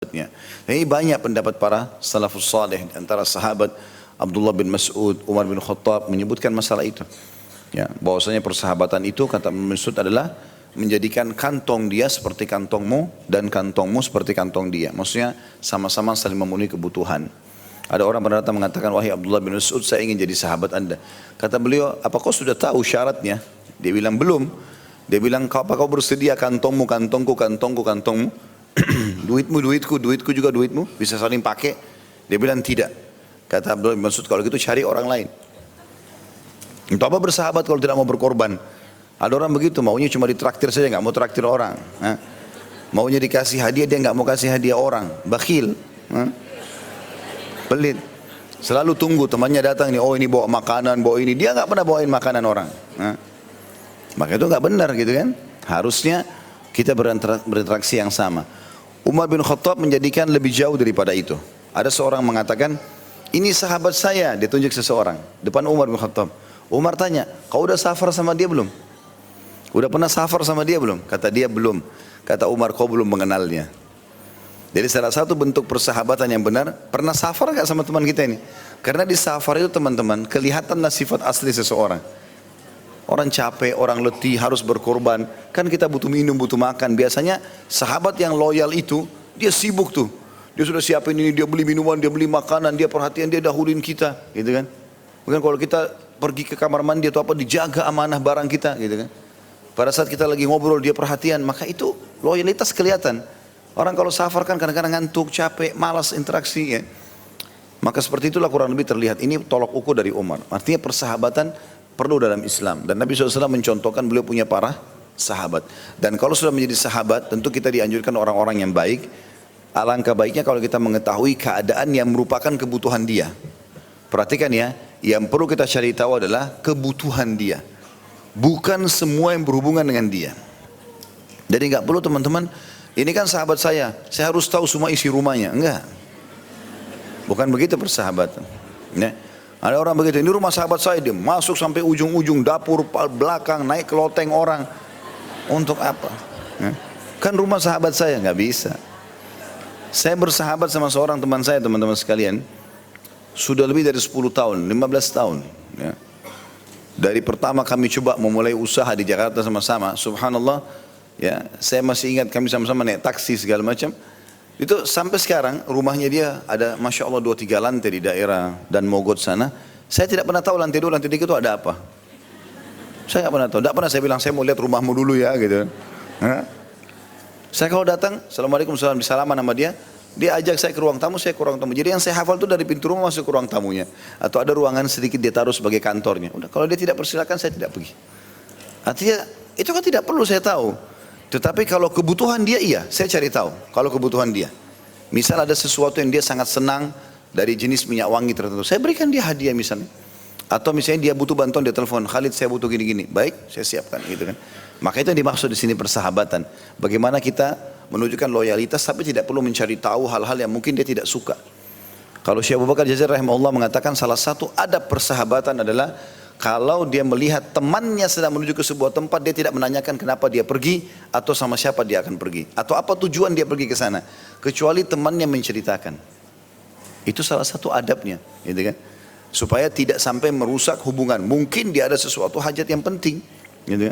Ini banyak pendapat para salafus saleh antara sahabat Abdullah bin Mas'ud, Umar bin Khattab menyebutkan masalah itu. Ya, bahwasanya persahabatan itu kata Ibnu Mas'ud adalah menjadikan kantong dia seperti kantongmu dan kantongmu seperti kantong dia. Maksudnya sama-sama saling memenuhi kebutuhan. Ada orang pernah datang mengatakan, wahai Abdullah bin Mas'ud, saya ingin jadi sahabat anda. Kata beliau, apa kau sudah tahu syaratnya? Dia bilang, belum. Dia bilang, apa kau bersedia kantongmu, kantongku, kantongku, kantongmu? Duitmu, duitku, duitku juga duitmu, bisa saling pakai? Dia bilang tidak. Kata Abdullah bin Mas'ud, kalau gitu cari orang lain. Untuk apa bersahabat kalau tidak mau berkorban? Ada orang begitu, maunya cuma ditraktir saja, nggak mau traktir orang. Maunya dikasih hadiah, dia nggak mau kasih hadiah orang. Bakhil, pelit. Selalu tunggu temannya datang nih, oh ini bawa makanan, bawa ini. Dia nggak pernah bawain makanan orang. Maka itu nggak benar gitu kan? Harusnya kita berinteraksi yang sama. Umar bin Khattab menjadikan lebih jauh daripada itu. Ada seorang mengatakan, ini sahabat saya, dia tunjuk seseorang depan Umar bin Khattab. Umar tanya, kau udah safar sama dia belum? Udah pernah safar sama dia belum? Kata dia belum. Kata Umar, kau belum mengenalnya. Jadi salah satu bentuk persahabatan yang benar, pernah safar gak sama teman kita ini? Karena di safar itu teman-teman, kelihatanlah sifat asli seseorang. Orang capek, orang letih, harus berkorban. Kan kita butuh minum, butuh makan. Biasanya sahabat yang loyal itu, dia sibuk tuh. Dia sudah siapin ini, dia beli minuman, dia beli makanan, dia perhatian, dia dahuluin kita. Gitu kan. Mungkin kalau kita pergi ke kamar mandi atau apa, dijaga amanah barang kita. Gitu kan. Pada saat kita lagi ngobrol, dia perhatian. Maka itu loyalitas kelihatan. Orang kalau safar kan kadang-kadang ngantuk, capek, malas interaksi. Ya. Maka seperti itulah kurang lebih terlihat. Ini tolok ukur dari Umar. Artinya persahabatan perlu dalam Islam. Dan Nabi SAW mencontohkan beliau punya para sahabat. Dan kalau sudah menjadi sahabat, tentu kita dianjurkan orang-orang yang baik. Alangkah baiknya kalau kita mengetahui keadaan yang merupakan kebutuhan dia. Perhatikan ya, yang perlu kita cari tahu adalah kebutuhan dia. Bukan semua yang berhubungan dengan dia. Jadi nggak perlu teman-teman, ini kan sahabat saya harus tahu semua isi rumahnya. Enggak. Bukan begitu persahabatan. Ya. Ada orang begitu, ini rumah sahabat saya, dia masuk sampai ujung-ujung dapur belakang, naik ke loteng orang. Untuk apa? Ya. Kan rumah sahabat saya, nggak bisa. Saya bersahabat sama seorang teman saya, teman-teman sekalian, sudah lebih dari 10 tahun, 15 tahun. Ya. Dari pertama kami coba memulai usaha di Jakarta sama-sama, subhanallah, ya, saya masih ingat kami sama-sama naik taksi segala macam. Itu sampai sekarang rumahnya dia ada Masya Allah 2-3 lantai di daerah dan Mogot sana. Saya tidak pernah tahu lantai 2, lantai 3 itu ada apa. Saya nggak pernah tahu. Tidak pernah saya bilang saya mau lihat rumahmu dulu ya gitu. Saya kalau datang, Assalamualaikum warahmatullahi wabarakatuh, salaman sama dia. Dia ajak saya ke ruang tamu, saya ke ruang tamu. Jadi yang saya hafal itu dari pintu rumah masuk ke ruang tamunya. Atau ada ruangan sedikit dia taruh sebagai kantornya. Udah, kalau dia tidak persilakan saya tidak pergi. Artinya itu kan tidak perlu saya tahu. Tetapi kalau kebutuhan dia iya, saya cari tahu. Kalau kebutuhan dia. Misal ada sesuatu yang dia sangat senang dari jenis minyak wangi tertentu. Saya berikan dia hadiah misalnya. Atau misalnya dia butuh bantuan, dia telepon, Khalid saya butuh gini-gini. Baik, saya siapkan gitu kan. Maka itu yang dimaksud di sini persahabatan. Bagaimana kita menunjukkan loyalitas tapi tidak perlu mencari tahu hal-hal yang mungkin dia tidak suka. Kalau Syekh Abu Bakar Jazari rahimahullah mengatakan salah satu adab persahabatan adalah kalau dia melihat temannya sedang menuju ke sebuah tempat, dia tidak menanyakan kenapa dia pergi atau sama siapa dia akan pergi atau apa tujuan dia pergi ke sana, kecuali temannya menceritakan. Itu salah satu adabnya, gitu kan? Supaya tidak sampai merusak hubungan. Mungkin dia ada sesuatu hajat yang penting, gitu kan?